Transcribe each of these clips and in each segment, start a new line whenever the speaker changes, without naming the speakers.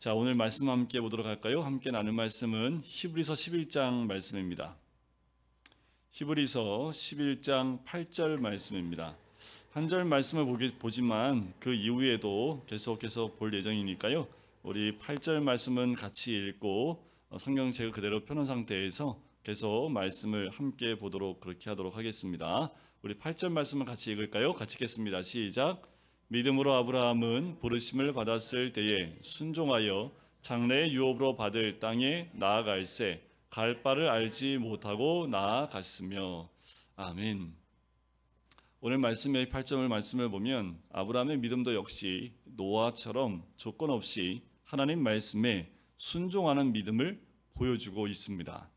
자, 오늘 말씀 함께 보도록 할까요? 함께 나눌 말씀은 히브리서 11장 말씀입니다. 히브리서 11장 8절 말씀입니다. 한 절 말씀을 보지만 그 이후에도 계속해서 볼 예정이니까요. 우리 8절 말씀은 같이 읽고 성경책을 그대로 펴놓은 상태에서 계속 말씀을 함께 보도록 그렇게 하도록 하겠습니다. 우리 8절 말씀을 같이 읽을까요? 같이 읽겠습니다. 시작. 믿음으로 아브라함은 부르심을 받았을 때에 순종하여 장래의 유업으로 받을 땅에 나아갈새 갈 바를 알지 못하고 나아갔으며. 아멘. 오늘 말씀의 8절 말씀을 보면 아브라함의 믿음도 역시 노아처럼 조건 없이 하나님 말씀에 순종하는 믿음을 보여주고 있습니다.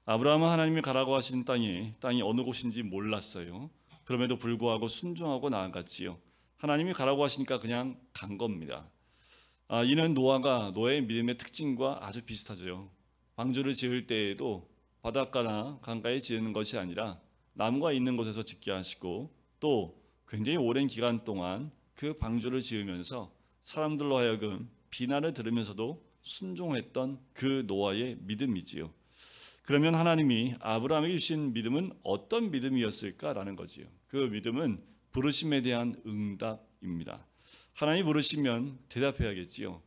아브라함은 하나님이 가라고 하신 땅이 어느 곳인지 몰랐어요. 그럼에도 불구하고 순종하고 나아갔지요. 하나님이 가라고 하시니까 그냥 간 겁니다. 이는 노아의 믿음의 특징과 아주 비슷하죠. 방주를 지을 때에도 바닷가나 강가에 지는 것이 아니라 나무가 있는 곳에서 짓게 하시고 또 굉장히 오랜 기간 동안 그 방주를 지으면서 사람들로 하여금 비난을 들으면서도 순종했던 그 노아의 믿음이지요. 그러면 하나님이 아브라함에게 주신 믿음은 어떤 믿음이었을까라는 거지요. 그 믿음은 부르심에 대한 응답입니다. 하나님이 부르시면 대답해야겠지요.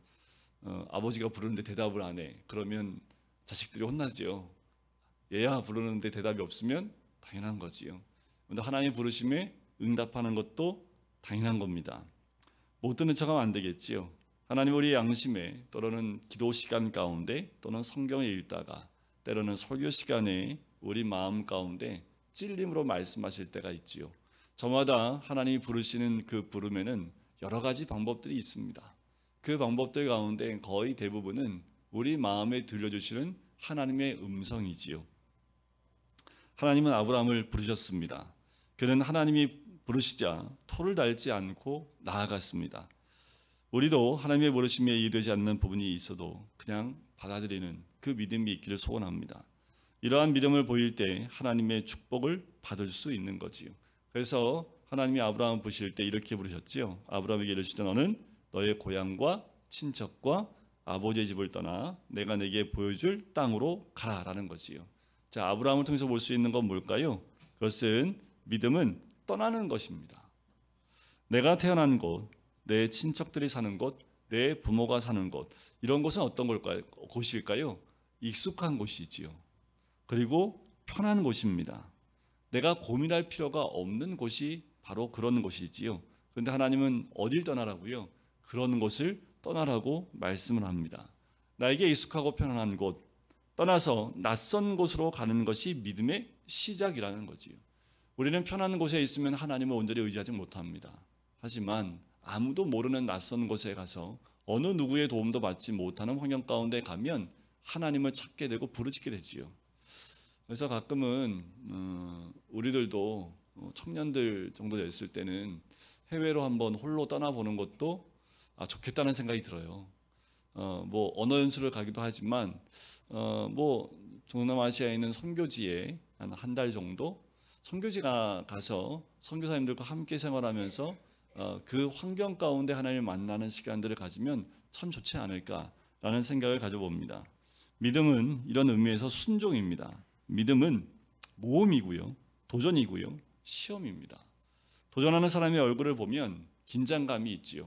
아버지가 부르는데 대답을 안 해. 그러면 자식들이 혼나지요. 얘야 부르는데 대답이 없으면 당연한 거지요. 그런데 하나님 부르심에 응답하는 것도 당연한 겁니다. 못 듣는 척하면 안 되겠지요. 하나님 우리의 양심에 또는 기도 시간 가운데 또는 성경을 읽다가 때로는 설교 시간에 우리 마음 가운데 찔림으로 말씀하실 때가 있지요. 저마다 하나님이 부르시는 그 부름에는 여러 가지 방법들이 있습니다. 그 방법들 가운데 거의 대부분은 우리 마음에 들려주시는 하나님의 음성이지요. 하나님은 아브라함을 부르셨습니다. 그는 하나님이 부르시자 토를 달지 않고 나아갔습니다. 우리도 하나님의 부르심에 이해되지 않는 부분이 있어도 그냥 받아들이는 그 믿음이 있기를 소원합니다. 이러한 믿음을 보일 때 하나님의 축복을 받을 수 있는 거지요. 그래서 하나님이 아브라함을 부르실 때 이렇게 부르셨지요. 아브라함에게 이르시되 너는 너의 고향과 친척과 아버지의 집을 떠나 내가 내게 보여줄 땅으로 가라라는 거지요. 자, 아브라함을 통해서 볼 수 있는 건 뭘까요? 그것은 믿음은 떠나는 것입니다. 내가 태어난 곳, 내 친척들이 사는 곳, 내 부모가 사는 곳, 이런 곳은 어떤 곳일까요? 익숙한 곳이지요. 그리고 편한 곳입니다. 내가 고민할 필요가 없는 곳이 바로 그런 곳이지요. 그런데 하나님은 어딜 떠나라고요? 그런 곳을 떠나라고 말씀을 합니다. 나에게 익숙하고 편안한 곳, 떠나서 낯선 곳으로 가는 것이 믿음의 시작이라는 거지요. 우리는 편한 곳에 있으면 하나님을 온전히 의지하지 못합니다. 하지만 아무도 모르는 낯선 곳에 가서 어느 누구의 도움도 받지 못하는 환경 가운데 가면 하나님을 찾게 되고 부르짖게 되지요. 그래서 가끔은 우리들도 청년들 정도 됐을 때는 해외로 한번 홀로 떠나보는 것도 좋겠다는 생각이 들어요. 뭐 언어 연수를 가기도 하지만 뭐 동남아시아에 있는 선교지에 한 달 정도 선교지가 가서 선교사님들과 함께 생활하면서 그 환경 가운데 하나님을 만나는 시간들을 가지면 참 좋지 않을까라는 생각을 가져봅니다. 믿음은 이런 의미에서 순종입니다. 믿음은 모험이고요, 도전이고요, 시험입니다. 도전하는 사람의 얼굴을 보면 긴장감이 있지요.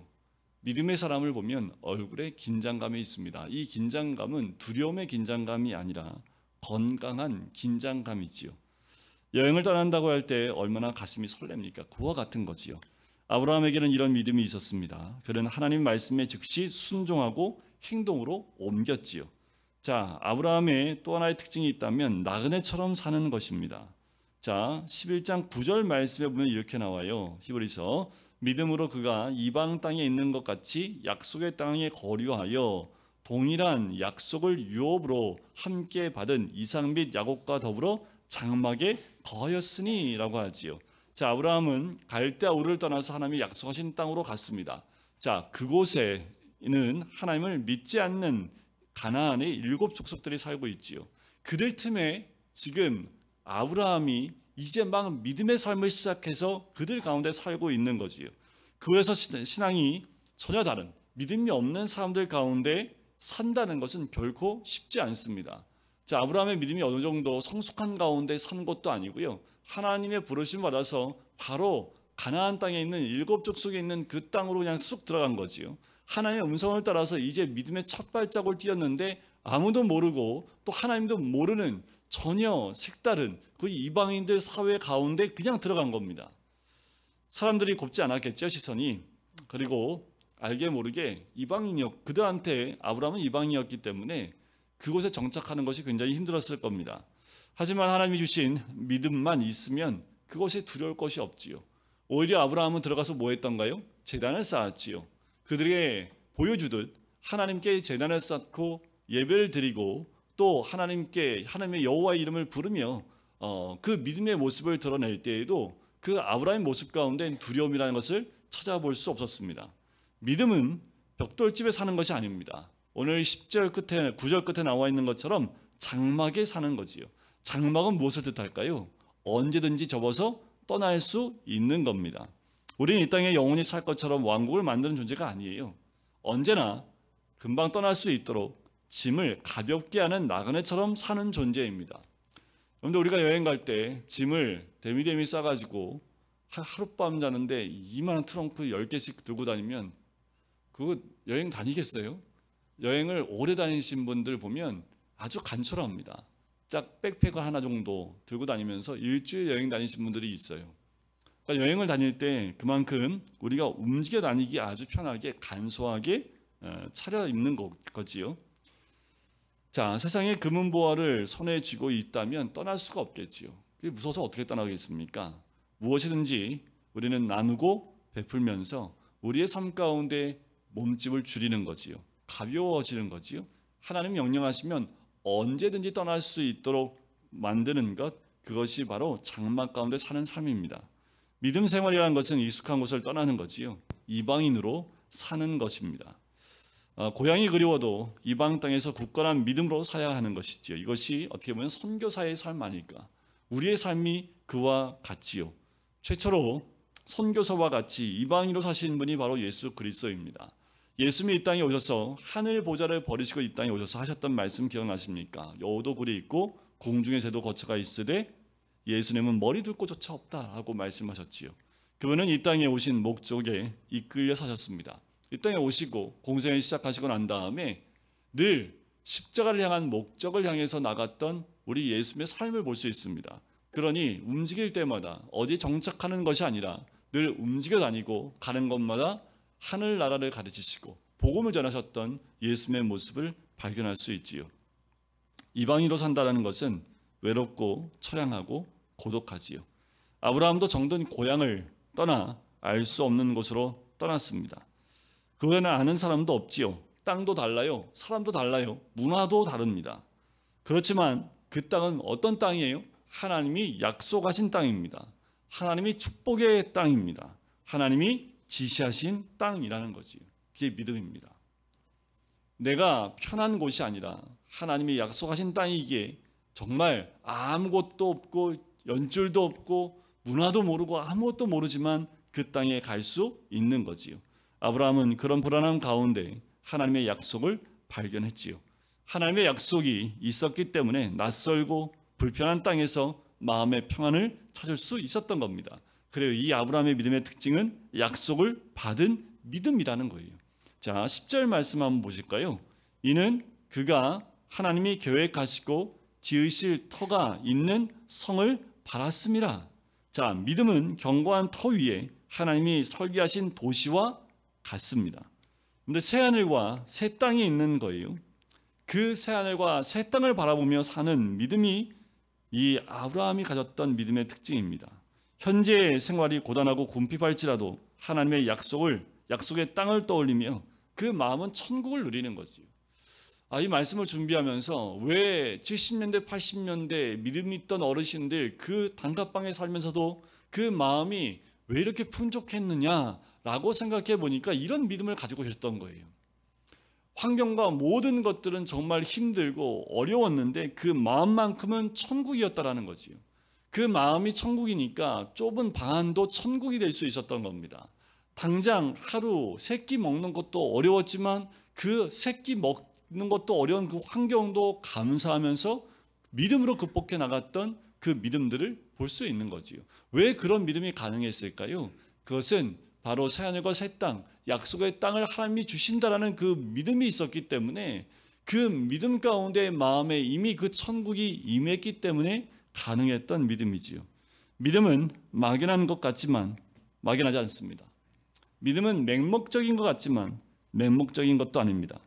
믿음의 사람을 보면 얼굴에 긴장감이 있습니다. 이 긴장감은 두려움의 긴장감이 아니라 건강한 긴장감이지요. 여행을 떠난다고 할 때 얼마나 가슴이 설렙니까? 그와 같은 거지요. 아브라함에게는 이런 믿음이 있었습니다. 그는 하나님 말씀에 즉시 순종하고 행동으로 옮겼지요. 자, 아브라함의 또 하나의 특징이 있다면 나그네처럼 사는 것입니다. 자, 11장 9절 말씀에 보면 이렇게 나와요. 히브리서 믿음으로 그가 이방 땅에 있는 것 같이 약속의 땅에 거류하여 동일한 약속을 유업으로 함께 받은 이삭 및 야곱과 더불어 장막에 거하였으니 라고 하지요. 자, 아브라함은 갈대아 우르를 떠나서 하나님이 약속하신 땅으로 갔습니다. 자, 그곳에는 하나님을 믿지 않는 가나안의 7 족속들이 살고 있지요. 그들 틈에 지금 아브라함이 이제 막 믿음의 삶을 시작해서 그들 가운데 살고 있는 거지요. 그래서 신앙이 전혀 다른 믿음이 없는 사람들 가운데 산다는 것은 결코 쉽지 않습니다. 자, 아브라함의 믿음이 어느 정도 성숙한 가운데 산 것도 아니고요. 하나님의 부르심 받아서 바로 가나안 땅에 있는 7족속에 있는 그 땅으로 그냥 쑥 들어간 거지요. 하나님의 음성을 따라서 이제 믿음의 첫 발자국을 띄었는데 아무도 모르고 또 하나님도 모르는 전혀 색다른 그 이방인들 사회 가운데 그냥 들어간 겁니다. 사람들이 곱지 않았겠죠, 시선이. 그리고 알게 모르게 그들한테 아브라함은 이방인이었기 때문에 그곳에 정착하는 것이 굉장히 힘들었을 겁니다. 하지만 하나님이 주신 믿음만 있으면 그것에 두려울 것이 없지요. 오히려 아브라함은 들어가서 뭐 했던가요? 제단을 쌓았지요. 그들에게 보여주듯 하나님께 제단을 쌓고 예배를 드리고 또 하나님의 여호와의 이름을 부르며 그 믿음의 모습을 드러낼 때에도 그 아브라함의 모습 가운데 두려움이라는 것을 찾아볼 수 없었습니다. 믿음은 벽돌집에 사는 것이 아닙니다. 오늘 10절 끝에 9절 끝에 나와 있는 것처럼 장막에 사는 거지요. 장막은 무엇을 뜻할까요? 언제든지 접어서 떠날 수 있는 겁니다. 우리는 이 땅에 영원히 살 것처럼 왕국을 만드는 존재가 아니에요. 언제나 금방 떠날 수 있도록 짐을 가볍게 하는 나그네처럼 사는 존재입니다. 그런데 우리가 여행 갈 때 짐을 대미대미 싸가지고 하룻밤 자는데 이만한 트렁크 10개씩 들고 다니면 그거 여행 다니겠어요? 여행을 오래 다니신 분들 보면 아주 간촐합니다. 짝 백팩을 하나 정도 들고 다니면서 일주일 여행 다니신 분들이 있어요. 그러니까 여행을 다닐 때 그만큼 우리가 움직여 다니기 아주 편하게 간소하게 차려입는 거지요. 자, 세상에 금은보화를 손에 쥐고 있다면 떠날 수가 없겠지요. 그게 무서워서 어떻게 떠나겠습니까? 무엇이든지 우리는 나누고 베풀면서 우리의 삶 가운데 몸집을 줄이는 거지요. 가벼워지는 거지요. 하나님 명령하시면 언제든지 떠날 수 있도록 만드는 것, 그것이 바로 장막 가운데 사는 삶입니다. 믿음 생활이라는 것은 익숙한 곳을 떠나는 거지요. 이방인으로 사는 것입니다. 고향이 그리워도 이방 땅에서 굳건한 믿음으로 살아야 하는 것이지요. 이것이 어떻게 보면 선교사의 삶 아닐까. 우리의 삶이 그와 같지요. 최초로 선교사와 같이 이방인으로 사신 분이 바로 예수 그리스도입니다. 예수님이 이 땅에 오셔서 하늘 보좌를 버리시고 이 땅에 오셔서 하셨던 말씀 기억나십니까? 여우도 굴이 있고 공중의 새도 거처가 있으되 예수님은 머리 둘 곳조차 없다라고 말씀하셨지요. 그분은 이 땅에 오신 목적에 이끌려 사셨습니다. 이 땅에 오시고 공생을 시작하시고 난 다음에 늘 십자가를 향한 목적을 향해서 나갔던 우리 예수님의 삶을 볼 수 있습니다. 그러니 움직일 때마다 어디에 정착하는 것이 아니라 늘 움직여 다니고 가는 곳마다 하늘나라를 가르치시고 복음을 전하셨던 예수님의 모습을 발견할 수 있지요. 이방인으로 산다는 것은 외롭고 처량하고 고독하지요. 아브라함도 정든 고향을 떠나 알 수 없는 곳으로 떠났습니다. 그거는 아는 사람도 없지요. 땅도 달라요. 사람도 달라요. 문화도 다릅니다. 그렇지만 그 땅은 어떤 땅이에요? 하나님이 약속하신 땅입니다. 하나님이 축복의 땅입니다. 하나님이 지시하신 땅이라는 거지요. 그게 믿음입니다. 내가 편한 곳이 아니라 하나님이 약속하신 땅이기에 정말 아무것도 없고 연줄도 없고 문화도 모르고 아무것도 모르지만 그 땅에 갈 수 있는 거지요. 아브라함은 그런 불안함 가운데 하나님의 약속을 발견했지요. 하나님의 약속이 있었기 때문에 낯설고 불편한 땅에서 마음의 평안을 찾을 수 있었던 겁니다. 그래요. 이 아브라함의 믿음의 특징은 약속을 받은 믿음이라는 거예요. 자, 10절 말씀 한번 보실까요? 이는 그가 하나님이 계획하시고 지으실 터가 있는 성을 바랐음이라. 자, 믿음은 견고한 터 위에 하나님이 설계하신 도시와 같습니다. 근데 새하늘과 새 땅이 있는 거예요. 그 새하늘과 새 땅을 바라보며 사는 믿음이 이 아브라함이 가졌던 믿음의 특징입니다. 현재의 생활이 고단하고 궁핍할지라도 하나님의 약속의 땅을 떠올리며 그 마음은 천국을 누리는 거지요. 이 말씀을 준비하면서 왜 70년대, 80년대 믿음 있던 어르신들 그 단칸방에 살면서도 그 마음이 왜 이렇게 풍족했느냐라고 생각해 보니까 이런 믿음을 가지고 계셨던 거예요. 환경과 모든 것들은 정말 힘들고 어려웠는데 그 마음만큼은 천국이었다라는 거지요. 그 마음이 천국이니까 좁은 방 안도 천국이 될 수 있었던 겁니다. 당장 하루 세 끼 먹는 것도 어려웠지만 그 세 끼 있는 것도 어려운 그 환경도 감사하면서 믿음으로 극복해 나갔던 그 믿음들을 볼 수 있는 거지요. 왜 그런 믿음이 가능했을까요? 그것은 바로 새하늘과 새 땅, 약속의 땅을 하나님이 주신다라는 그 믿음이 있었기 때문에, 그 믿음 가운데 마음에 이미 그 천국이 임했기 때문에 가능했던 믿음이지요. 믿음은 막연한 것 같지만 막연하지 않습니다. 믿음은 맹목적인 것 같지만 맹목적인 것도 아닙니다.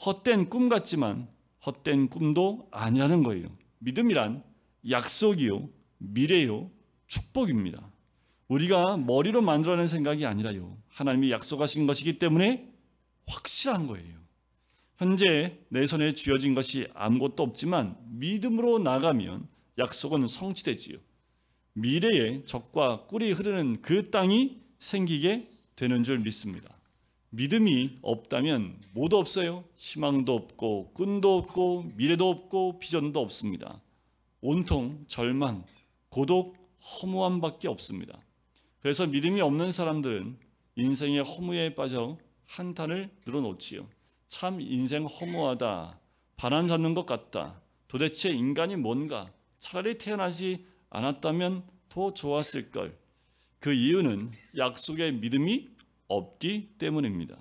헛된 꿈 같지만 헛된 꿈도 아니라는 거예요. 믿음이란 약속이요, 미래요, 축복입니다. 우리가 머리로 만들어낸 생각이 아니라요, 하나님이 약속하신 것이기 때문에 확실한 거예요. 현재 내 손에 쥐어진 것이 아무것도 없지만 믿음으로 나가면 약속은 성취되지요. 미래에 젖과 꿀이 흐르는 그 땅이 생기게 되는 줄 믿습니다. 믿음이 없다면 뭐도 없어요. 희망도 없고 끈도 없고 미래도 없고 비전도 없습니다. 온통 절망, 고독, 허무함밖에 없습니다. 그래서 믿음이 없는 사람들은 인생의 허무에 빠져 한탄을 늘어놓지요. 참 인생 허무하다, 바람 잡는 것 같다, 도대체 인간이 뭔가, 차라리 태어나지 않았다면 더 좋았을 걸. 그 이유는 약속의 믿음이 없기 때문입니다.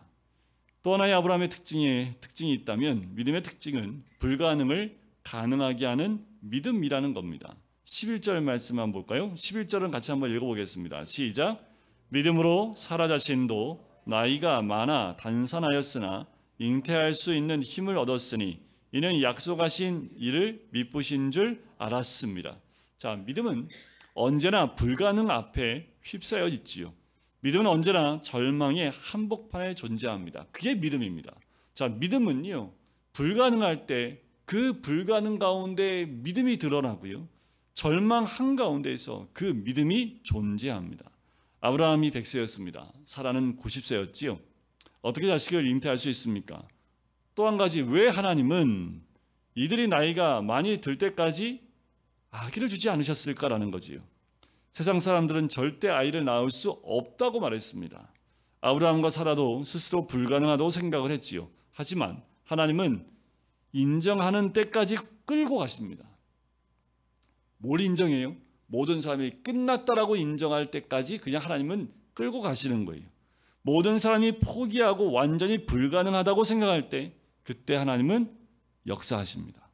또 하나의 아브라함의 특징이 있다면 믿음의 특징은 불가능을 가능하게 하는 믿음이라는 겁니다. 11절 말씀 한번 볼까요? 11절은 같이 한번 읽어보겠습니다. 시작. 믿음으로 사라 자신도 나이가 많아 단산하였으나 잉태할 수 있는 힘을 얻었으니 이는 약속하신 이를 미쁘신 줄 알았습니다. 자, 믿음은 언제나 불가능 앞에 휩싸여 있지요. 믿음은 언제나 절망의 한복판에 존재합니다. 그게 믿음입니다. 자, 믿음은요, 불가능할 때 그 불가능 가운데 믿음이 드러나고요, 절망 한가운데에서 그 믿음이 존재합니다. 아브라함이 100세였습니다. 사라는 90세였지요. 어떻게 자식을 잉태할 수 있습니까? 또 한 가지, 왜 하나님은 이들이 나이가 많이 들 때까지 아기를 주지 않으셨을까라는 거지요. 세상 사람들은 절대 아이를 낳을 수 없다고 말했습니다. 아브라함과 사라도 스스로 불가능하다고 생각을 했지요. 하지만 하나님은 인정하는 때까지 끌고 가십니다. 뭘 인정해요? 모든 사람이 끝났다라고 인정할 때까지 그냥 하나님은 끌고 가시는 거예요. 모든 사람이 포기하고 완전히 불가능하다고 생각할 때 그때 하나님은 역사하십니다.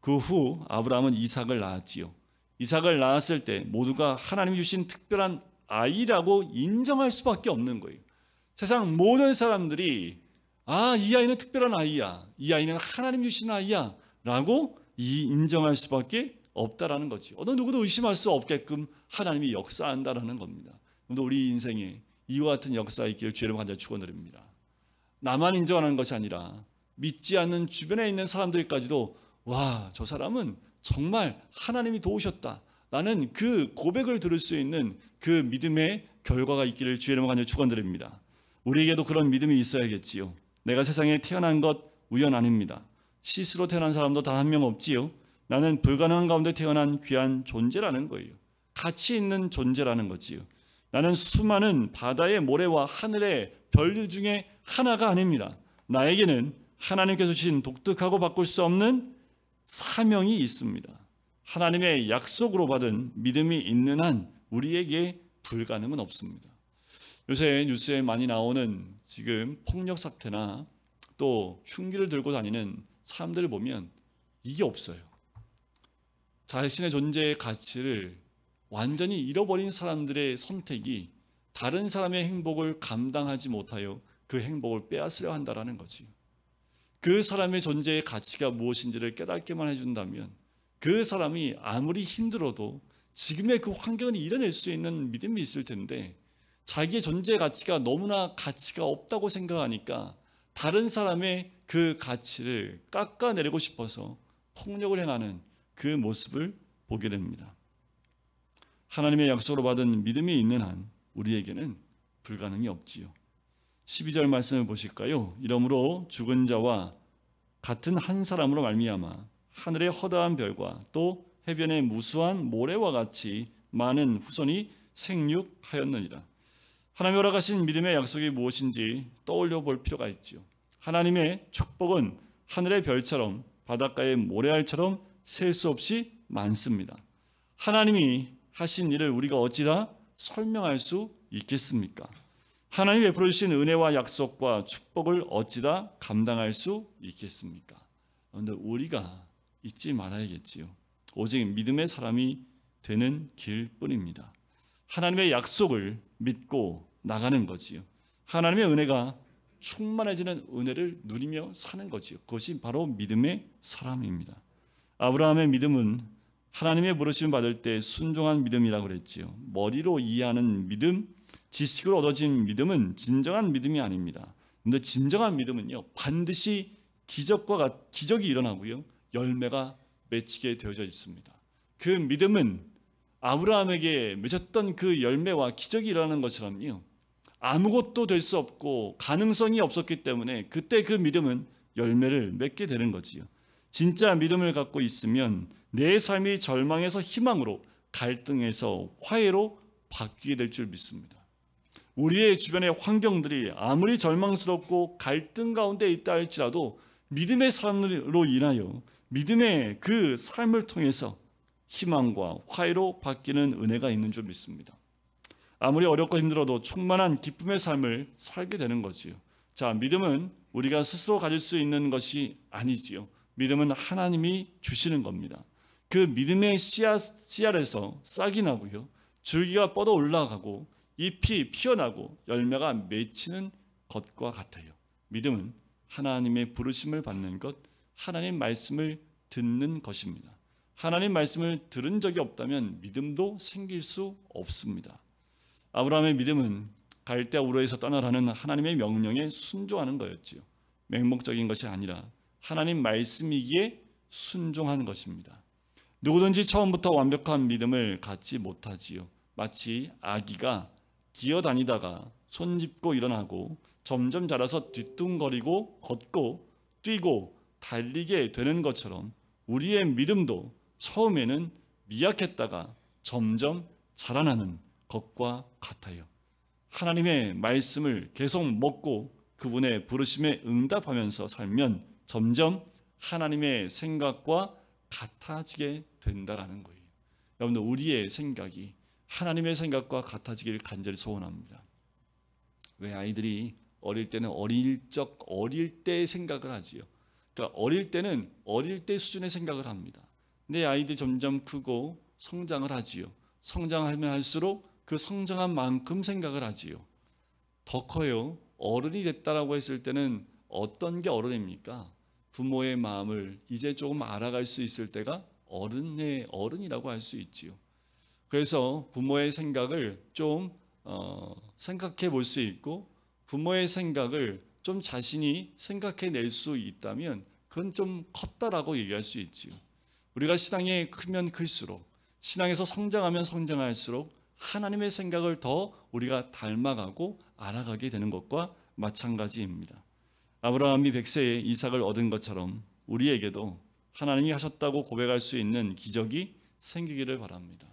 그 후 아브라함은 이삭을 낳았지요. 이삭을 낳았을 때 모두가 하나님이 주신 특별한 아이라고 인정할 수밖에 없는 거예요. 세상 모든 사람들이 이 아이는 특별한 아이야, 이 아이는 하나님 주신 아이야 라고 인정할 수밖에 없다라는 거지. 어느 누구도 의심할 수 없게끔 하나님이 역사한다라는 겁니다. 그런데 우리 인생에 이와 같은 역사 있기를 주의 이름으로 간절히 축원드립니다. 나만 인정하는 것이 아니라 믿지 않는 주변에 있는 사람들까지도 와, 저 사람은 정말 하나님이 도우셨다 라는 그 고백을 들을 수 있는 그 믿음의 결과가 있기를 주의 이름으로 간절히 축원드립니다. 우리에게도 그런 믿음이 있어야겠지요. 내가 세상에 태어난 것 우연 아닙니다. 시스로 태어난 사람도 단 한 명 없지요. 나는 불가능한 가운데 태어난 귀한 존재라는 거예요. 가치 있는 존재라는 거지요. 나는 수많은 바다의 모래와 하늘의 별들 중에 하나가 아닙니다. 나에게는 하나님께서 주신 독특하고 바꿀 수 없는 사명이 있습니다. 하나님의 약속으로 받은 믿음이 있는 한 우리에게 불가능은 없습니다. 요새 뉴스에 많이 나오는 지금 폭력 사태나 또 흉기를 들고 다니는 사람들을 보면 이게 없어요. 자신의 존재의 가치를 완전히 잃어버린 사람들의 선택이 다른 사람의 행복을 감당하지 못하여 그 행복을 빼앗으려 한다는 거지. 그 사람의 존재의 가치가 무엇인지를 깨닫게만 해준다면 그 사람이 아무리 힘들어도 지금의 그 환경을 이겨낼 수 있는 믿음이 있을 텐데, 자기의 존재의 가치가 너무나 가치가 없다고 생각하니까 다른 사람의 그 가치를 깎아내리고 싶어서 폭력을 행하는 그 모습을 보게 됩니다. 하나님의 약속으로 받은 믿음이 있는 한 우리에게는 불가능이 없지요. 12절 말씀을 보실까요? 이러므로 죽은 자와 같은 한 사람으로 말미암아 하늘의 허다한 별과 또 해변의 무수한 모래와 같이 많은 후손이 생육하였느니라. 하나님이 허락하신 믿음의 약속이 무엇인지 떠올려 볼 필요가 있지요. 하나님의 축복은 하늘의 별처럼 바닷가의 모래알처럼 셀 수 없이 많습니다. 하나님이 하신 일을 우리가 어찌다 설명할 수 있겠습니까? 하나님이 베풀어 주신 은혜와 약속과 축복을 어찌다 감당할 수 있겠습니까? 그런데 우리가 잊지 말아야겠지요. 오직 믿음의 사람이 되는 길뿐입니다. 하나님의 약속을 믿고 나가는 거지요. 하나님의 은혜가 충만해지는 은혜를 누리며 사는 거지요. 그것이 바로 믿음의 사람입니다. 아브라함의 믿음은 하나님의 부르심을 받을 때 순종한 믿음이라고 그랬지요. 머리로 이해하는 믿음, 지식으로 얻어진 믿음은 진정한 믿음이 아닙니다. 그런데 진정한 믿음은요, 반드시 기적이 일어나고요, 열매가 맺히게 되어져 있습니다. 그 믿음은 아브라함에게 맺었던 그 열매와 기적이 일어나는 것처럼요, 아무것도 될 수 없고 가능성이 없었기 때문에 그때 그 믿음은 열매를 맺게 되는 거지요. 진짜 믿음을 갖고 있으면 내 삶이 절망에서 희망으로, 갈등에서 화해로 바뀌게 될 줄 믿습니다. 우리의 주변의 환경들이 아무리 절망스럽고 갈등 가운데 있다 할지라도 믿음의 삶으로 인하여 믿음의 그 삶을 통해서 희망과 화해로 바뀌는 은혜가 있는 줄 믿습니다. 아무리 어렵고 힘들어도 충만한 기쁨의 삶을 살게 되는 거지요. 자, 믿음은 우리가 스스로 가질 수 있는 것이 아니지요. 믿음은 하나님이 주시는 겁니다. 그 믿음의 씨앗에서 싹이 나고요, 줄기가 뻗어 올라가고 잎이 피어나고 열매가 맺히는 것과 같아요. 믿음은 하나님의 부르심을 받는 것, 하나님 말씀을 듣는 것입니다. 하나님 말씀을 들은 적이 없다면 믿음도 생길 수 없습니다. 아브라함의 믿음은 갈대아 우르에서 떠나라는 하나님의 명령에 순종하는 거였지요. 맹목적인 것이 아니라 하나님 말씀이기에 순종하는 것입니다. 누구든지 처음부터 완벽한 믿음을 갖지 못하지요. 마치 아기가 기어다니다가 손 짚고 일어나고 점점 자라서 뒤뚱거리고 걷고 뛰고 달리게 되는 것처럼 우리의 믿음도 처음에는 미약했다가 점점 자라나는 것과 같아요. 하나님의 말씀을 계속 먹고 그분의 부르심에 응답하면서 살면 점점 하나님의 생각과 같아지게 된다라는 거예요. 여러분들, 우리의 생각이 하나님의 생각과 같아지길 간절히 소원합니다. 왜 아이들이 어릴 때는 어릴 때 생각을 하지요. 그러니까 어릴 때는 어릴 때 수준의 생각을 합니다. 근데 아이들이 점점 크고 성장을 하지요. 성장하면 할수록 그 성장한 만큼 생각을 하지요. 더 커요. 어른이 됐다라고 했을 때는 어떤 게 어른입니까? 부모의 마음을 이제 조금 알아갈 수 있을 때가 어른이라고 할 수 있지요. 그래서 부모의 생각을 좀 생각해 볼 수 있고, 부모의 생각을 좀 자신이 생각해 낼 수 있다면 그건 좀 컸다라고 얘기할 수 있지요. 우리가 신앙이 크면 클수록, 신앙에서 성장하면 성장할수록 하나님의 생각을 더 우리가 닮아가고 알아가게 되는 것과 마찬가지입니다. 아브라함이 100세에 이삭을 얻은 것처럼 우리에게도 하나님이 하셨다고 고백할 수 있는 기적이 생기기를 바랍니다.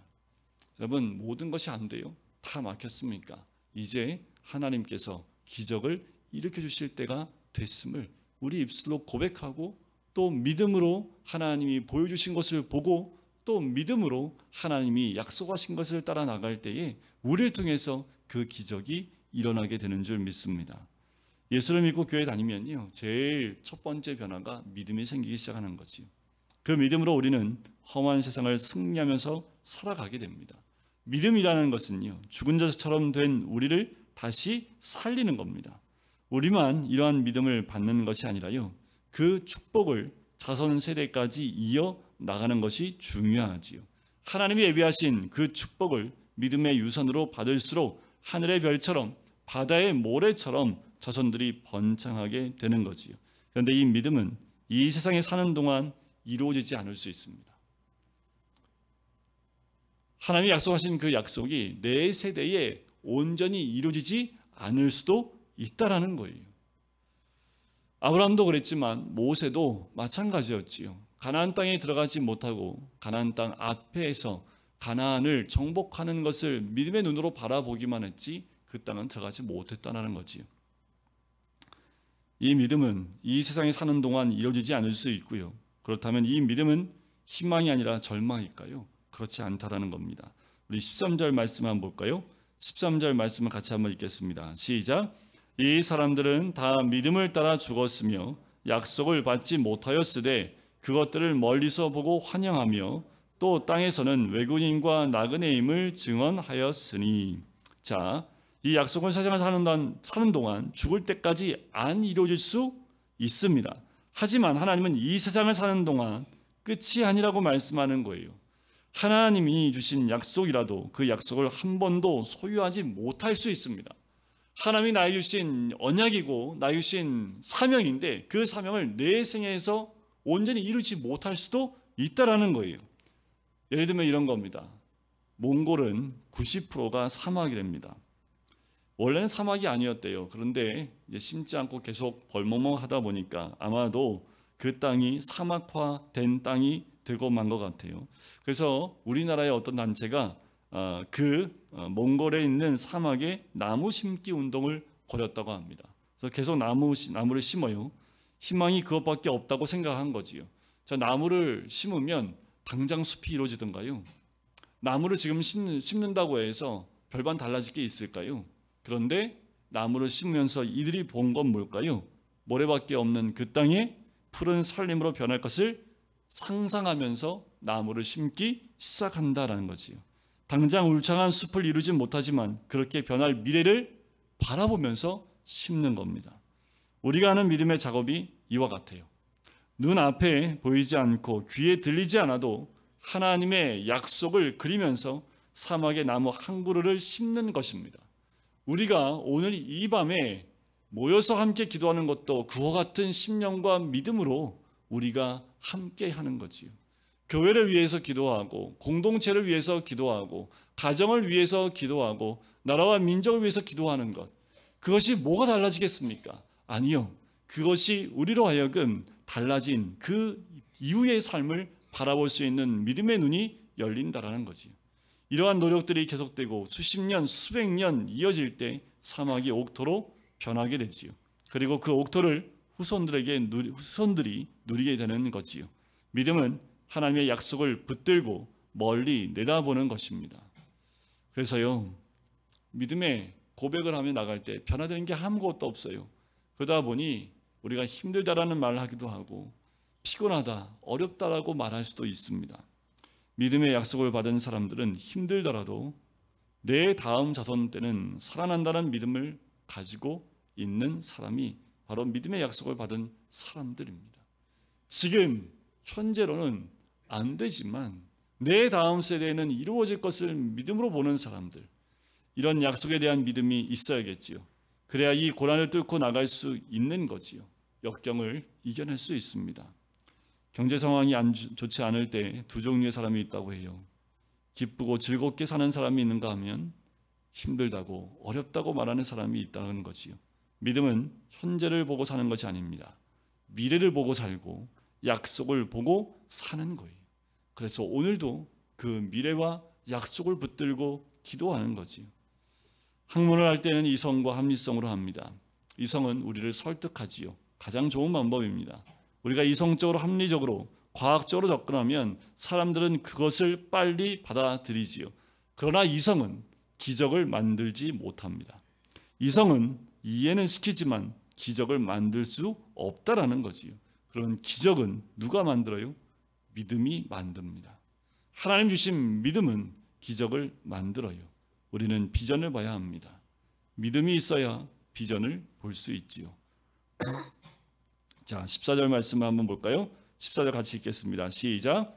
여러분, 모든 것이 안 돼요? 다 막혔습니까? 이제 하나님께서 기적을 일으켜 주실 때가 됐음을 우리 입술로 고백하고, 또 믿음으로 하나님이 보여주신 것을 보고, 또 믿음으로 하나님이 약속하신 것을 따라 나갈 때에 우리를 통해서 그 기적이 일어나게 되는 줄 믿습니다. 예수를 믿고 교회 다니면요, 제일 첫 번째 변화가 믿음이 생기기 시작하는 거지요. 그 믿음으로 우리는 험한 세상을 승리하면서 살아가게 됩니다. 믿음이라는 것은요, 죽은 자처럼 된 우리를 다시 살리는 겁니다. 우리만 이러한 믿음을 받는 것이 아니라요, 그 축복을 자손 세대까지 이어 나가는 것이 중요하지요. 하나님이 예비하신 그 축복을 믿음의 유산으로 받을수록 하늘의 별처럼 바다의 모래처럼 자손들이 번창하게 되는 거지요. 그런데 이 믿음은 이 세상에 사는 동안 이루어지지 않을 수 있습니다. 하나님이 약속하신 그 약속이 내 세대에 온전히 이루어지지 않을 수도 있다라는 거예요. 아브라함도 그랬지만 모세도 마찬가지였지요. 가나안 땅에 들어가지 못하고 가나안 땅 앞에서 가나안을 정복하는 것을 믿음의 눈으로 바라보기만 했지 그 땅은 들어가지 못했다는 거지요. 이 믿음은 이 세상에 사는 동안 이루어지지 않을 수 있고요. 그렇다면 이 믿음은 희망이 아니라 절망일까요? 그렇지 않다라는 겁니다. 우리 13절 말씀 한번 볼까요? 13절 말씀을 같이 한번 읽겠습니다. 시작. 이 사람들은 다 믿음을 따라 죽었으며 약속을 받지 못하였으되 그것들을 멀리서 보고 환영하며 또 땅에서는 외국인과 나그네임을 증언하였으니. 자, 이 약속을 세상을 사는 동안 죽을 때까지 안 이루어질 수 있습니다. 하지만 하나님은 이 세상을 사는 동안 끝이 아니라고 말씀하는 거예요. 하나님이 주신 약속이라도 그 약속을 한 번도 소유하지 못할 수 있습니다. 하나님이 나에게 주신 언약이고 나에게 주신 사명인데 그 사명을 내 생에서 온전히 이루지 못할 수도 있다라는 거예요. 예를 들면 이런 겁니다. 몽골은 90%가 사막이랍니다. 원래는 사막이 아니었대요. 그런데 이제 심지 않고 계속 벌먹먹하다 보니까 아마도 그 땅이 사막화된 땅이 되고 만 것 같아요. 그래서 우리나라의 어떤 단체가 몽골에 있는 사막에 나무 심기 운동을 벌였다고 합니다. 그래서 계속 나무를 심어요. 희망이 그것밖에 없다고 생각한 거지요. 자, 나무를 심으면 당장 숲이 이루어지던가요? 나무를 지금 심는다고 해서 별반 달라질 게 있을까요? 그런데 나무를 심으면서 이들이 본 건 뭘까요? 모래밖에 없는 그 땅에 푸른 산림으로 변할 것을 상상하면서 나무를 심기 시작한다라는 거지요. 당장 울창한 숲을 이루진 못하지만 그렇게 변할 미래를 바라보면서 심는 겁니다. 우리가 하는 믿음의 작업이 이와 같아요. 눈앞에 보이지 않고 귀에 들리지 않아도 하나님의 약속을 그리면서 사막의 나무 한 그루를 심는 것입니다. 우리가 오늘 이 밤에 모여서 함께 기도하는 것도 그와 같은 심령과 믿음으로 우리가 함께 하는 거지요. 교회를 위해서 기도하고 공동체를 위해서 기도하고 가정을 위해서 기도하고 나라와 민족을 위해서 기도하는 것, 그것이 뭐가 달라지겠습니까? 아니요. 그것이 우리로 하여금 달라진 그 이후의 삶을 바라볼 수 있는 믿음의 눈이 열린다라는 거지요. 이러한 노력들이 계속되고 수십 년, 수백 년 이어질 때 사막이 옥토로 변하게 되지요. 그리고 그 옥토를 후손들이 누리게 되는 거지요. 믿음은 하나님의 약속을 붙들고 멀리 내다보는 것입니다. 그래서요, 믿음의 고백을 하며 나갈 때 변화되는 게 아무것도 없어요. 그러다 보니 우리가 힘들다라는 말을 하기도 하고 피곤하다, 어렵다라고 말할 수도 있습니다. 믿음의 약속을 받은 사람들은 힘들더라도 내 다음 자손 때는 살아난다는 믿음을 가지고 있는 사람이 바로 믿음의 약속을 받은 사람들입니다. 지금 현재로는 안 되지만 내 다음 세대에는 이루어질 것을 믿음으로 보는 사람들, 이런 약속에 대한 믿음이 있어야겠지요. 그래야 이 고난을 뚫고 나갈 수 있는 거지요. 역경을 이겨낼 수 있습니다. 경제 상황이 좋지 않을 때 두 종류의 사람이 있다고 해요. 기쁘고 즐겁게 사는 사람이 있는가 하면 힘들다고 어렵다고 말하는 사람이 있다는 거지요. 믿음은 현재를 보고 사는 것이 아닙니다. 미래를 보고 살고 약속을 보고 사는 거예요. 그래서 오늘도 그 미래와 약속을 붙들고 기도하는 거지요. 학문을 할 때는 이성과 합리성으로 합니다. 이성은 우리를 설득하지요. 가장 좋은 방법입니다. 우리가 이성적으로 합리적으로 과학적으로 접근하면 사람들은 그것을 빨리 받아들이지요. 그러나 이성은 기적을 만들지 못합니다. 이성은 이해는 시키지만 기적을 만들 수 없다라는 거지요. 그런 기적은 누가 만들어요? 믿음이 만듭니다. 하나님 주신 믿음은 기적을 만들어요. 우리는 비전을 봐야 합니다. 믿음이 있어야 비전을 볼 수 있지요. 자, 14절 말씀을 한번 볼까요? 14절 같이 읽겠습니다. 시작.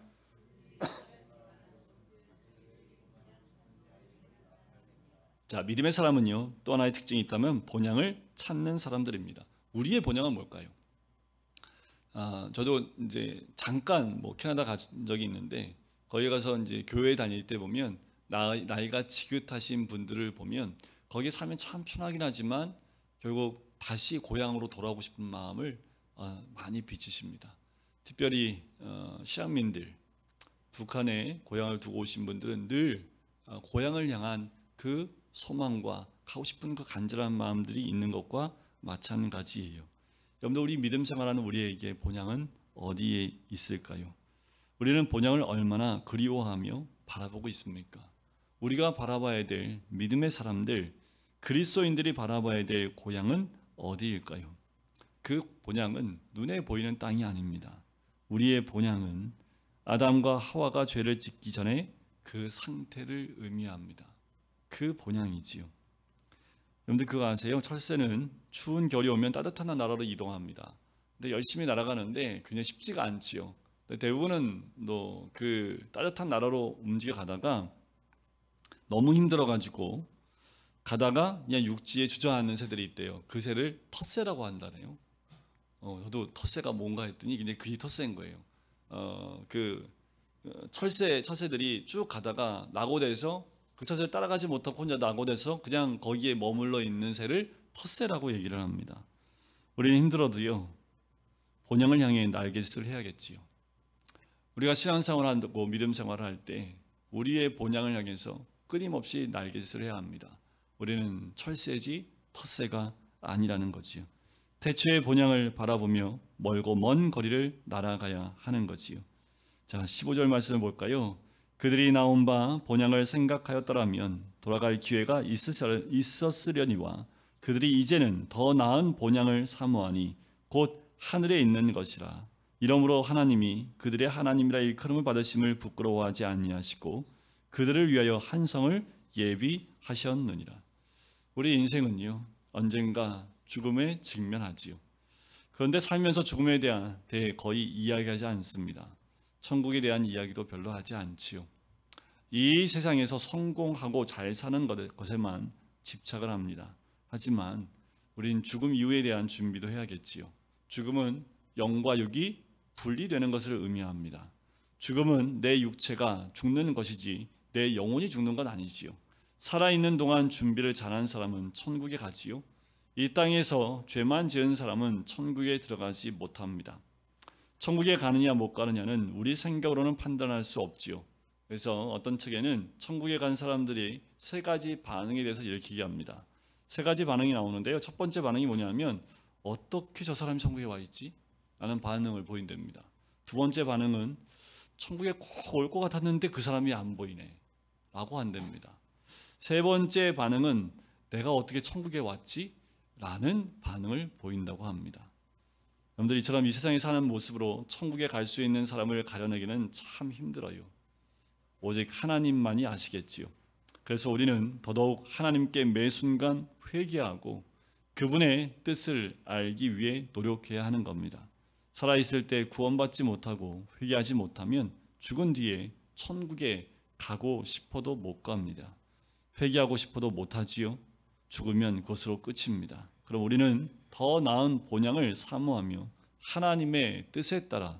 자, 믿음의 사람은요, 또 하나의 특징이 있다면 본향을 찾는 사람들입니다. 우리의 본향은 뭘까요? 저도 이제 잠깐 캐나다 간 적이 있는데 거기 가서 이제 교회 다닐 때 보면 나이가 지긋하신 분들을 보면 거기에 살면 참 편하긴 하지만 결국 다시 고향으로 돌아오고 싶은 마음을 많이 비치십니다. 특별히 시향민들, 북한에 고향을 두고 오신 분들은 늘 고향을 향한 그 소망과 가고 싶은 그 간절한 마음들이 있는 것과 마찬가지예요. 여러분들 우리 믿음 생활하는 우리에게 본향은 어디에 있을까요? 우리는 본향을 얼마나 그리워하며 바라보고 있습니까? 우리가 바라봐야 될 믿음의 사람들, 그리스도인들이 바라봐야 될 고향은 어디일까요? 그 본향은 눈에 보이는 땅이 아닙니다. 우리의 본향은 아담과 하와가 죄를 짓기 전에 그 상태를 의미합니다. 그 본향이지요. 여러분들 그거 아세요? 철새는 추운 겨울이 오면 따뜻한 나라로 이동합니다. 근데 열심히 날아가는데 그냥 쉽지가 않지요. 대부분은 그 따뜻한 나라로 움직여 가다가 너무 힘들어가지고 가다가 그냥 육지에 주저앉는 새들이 있대요. 그 새를 텃새라고 한다네요. 저도 텃새가 뭔가 했더니 그냥 그게 텃새인 거예요. 철새들이 쭉 가다가 낙오돼서 그 철새를 따라가지 못하고 혼자 낙오돼서 그냥 거기에 머물러 있는 새를 텃새라고 얘기를 합니다. 우리는 힘들어도요, 본향을 향해 날갯짓을 해야겠지요. 우리가 신앙생활하고 믿음 생활을 할 때 우리의 본향을 향해서 끊임없이 날갯짓을 해야 합니다. 우리는 철새지 텃새가 아니라는 거지요. 태초의 본향을 바라보며 멀고 먼 거리를 날아가야 하는 거지요. 자, 15절 말씀을 볼까요? 그들이 나온 바 본향을 생각하였더라면 돌아갈 기회가 있었으려니와 그들이 이제는 더 나은 본향을 사모하니 곧 하늘에 있는 것이라. 이러므로 하나님이 그들의 하나님이라 일컬음을 받으심을 부끄러워하지 아니하시고 그들을 위하여 한 성을 예비하셨느니라. 우리 인생은요, 언젠가 죽음에 직면하지요. 그런데 살면서 죽음에 대해 거의 이야기하지 않습니다. 천국에 대한 이야기도 별로 하지 않지요. 이 세상에서 성공하고 잘 사는 것에만 집착을 합니다. 하지만 우린 죽음 이후에 대한 준비도 해야겠지요. 죽음은 영과 육이 분리되는 것을 의미합니다. 죽음은 내 육체가 죽는 것이지 내 영혼이 죽는 건 아니지요. 살아있는 동안 준비를 잘한 사람은 천국에 가지요. 이 땅에서 죄만 지은 사람은 천국에 들어가지 못합니다. 천국에 가느냐 못 가느냐는 우리 생각으로는 판단할 수 없지요. 그래서 어떤 책에는 천국에 간 사람들이 세 가지 반응에 대해서 이렇게 얘기합니다. 세 가지 반응이 나오는데요. 첫 번째 반응이 뭐냐면 어떻게 저 사람이 천국에 와 있지? 라는 반응을 보인답니다. 두 번째 반응은 천국에 꼭 올 것 같았는데 그 사람이 안 보이네 라고 한답니다. 세 번째 반응은 내가 어떻게 천국에 왔지? 라는 반응을 보인다고 합니다. 여러분들 이처럼 이 세상에 사는 모습으로 천국에 갈 수 있는 사람을 가려내기는 참 힘들어요. 오직 하나님만이 아시겠지요. 그래서 우리는 더더욱 하나님께 매 순간 회개하고 그분의 뜻을 알기 위해 노력해야 하는 겁니다. 살아있을 때 구원받지 못하고 회개하지 못하면 죽은 뒤에 천국에 가고 싶어도 못 갑니다. 회개하고 싶어도 못하지요. 죽으면 그것으로 끝입니다. 그럼 우리는 더 나은 본향을 사모하며 하나님의 뜻에 따라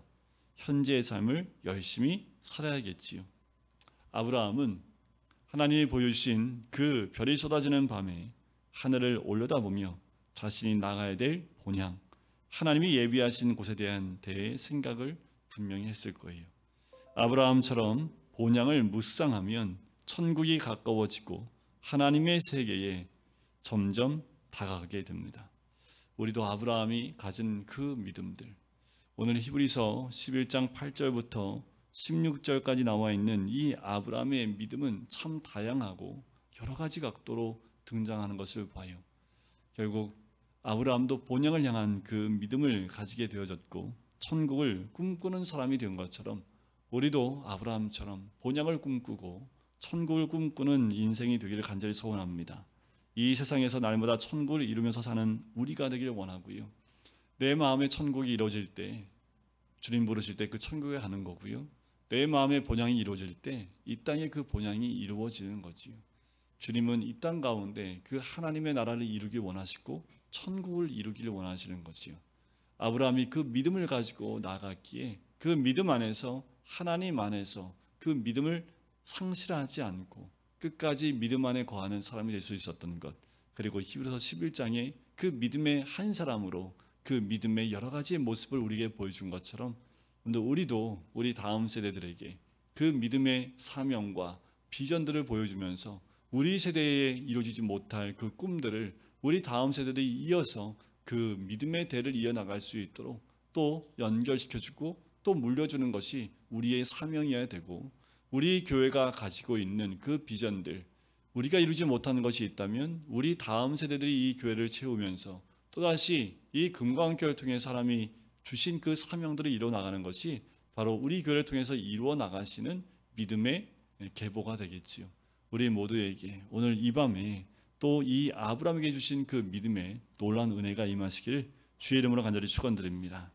현재의 삶을 열심히 살아야겠지요. 아브라함은 하나님이 보여주신 그 별이 쏟아지는 밤에 하늘을 올려다보며 자신이 나가야 될 본향, 하나님이 예비하신 곳에 대한 생각을 분명히 했을 거예요. 아브라함처럼 본향을 묵상하면 천국이 가까워지고 하나님의 세계에 점점 다가가게 됩니다. 우리도 아브라함이 가진 그 믿음들, 오늘 히브리서 11장 8절부터 16절까지 나와 있는 이 아브라함의 믿음은 참 다양하고 여러 가지 각도로 등장하는 것을 봐요. 결국 아브라함도 본향을 향한 그 믿음을 가지게 되어졌고 천국을 꿈꾸는 사람이 된 것처럼 우리도 아브라함처럼 본향을 꿈꾸고 천국을 꿈꾸는 인생이 되기를 간절히 소원합니다. 이 세상에서 날마다 천국을 이루면서 사는 우리가 되기를 원하고요. 내 마음의 천국이 이루어질 때 주님 부르실 때 그 천국에 가는 거고요. 내 마음의 본향이 이루어질 때 이 땅에 그 본향이 이루어지는 거지요. 주님은 이 땅 가운데 그 하나님의 나라를 이루길 원하시고 천국을 이루기를 원하시는 거지요. 아브라함이 그 믿음을 가지고 나갔기에 그 믿음 안에서 하나님 안에서 그 믿음을 상실하지 않고 끝까지 믿음 안에 거하는 사람이 될 수 있었던 것, 그리고 히브리서 11장에 그 믿음의 한 사람으로 그 믿음의 여러 가지의 모습을 우리에게 보여준 것처럼 우리도 우리 다음 세대들에게 그 믿음의 사명과 비전들을 보여주면서 우리 세대에 이루어지지 못할 그 꿈들을 우리 다음 세대들이 이어서 그 믿음의 대를 이어나갈 수 있도록 또 연결시켜주고 또 물려주는 것이 우리의 사명이어야 되고, 우리 교회가 가지고 있는 그 비전들, 우리가 이루지 못하는 것이 있다면 우리 다음 세대들이 이 교회를 채우면서 또다시 이 금강교회를 통해 사람이 주신 그 사명들을 이루어 나가는 것이 바로 우리 교회를 통해서 이루어 나가시는 믿음의 계보가 되겠지요. 우리 모두에게 오늘 이 밤에 또 이 아브라함에게 주신 그 믿음의 놀라운 은혜가 임하시길 주의 이름으로 간절히 축원드립니다.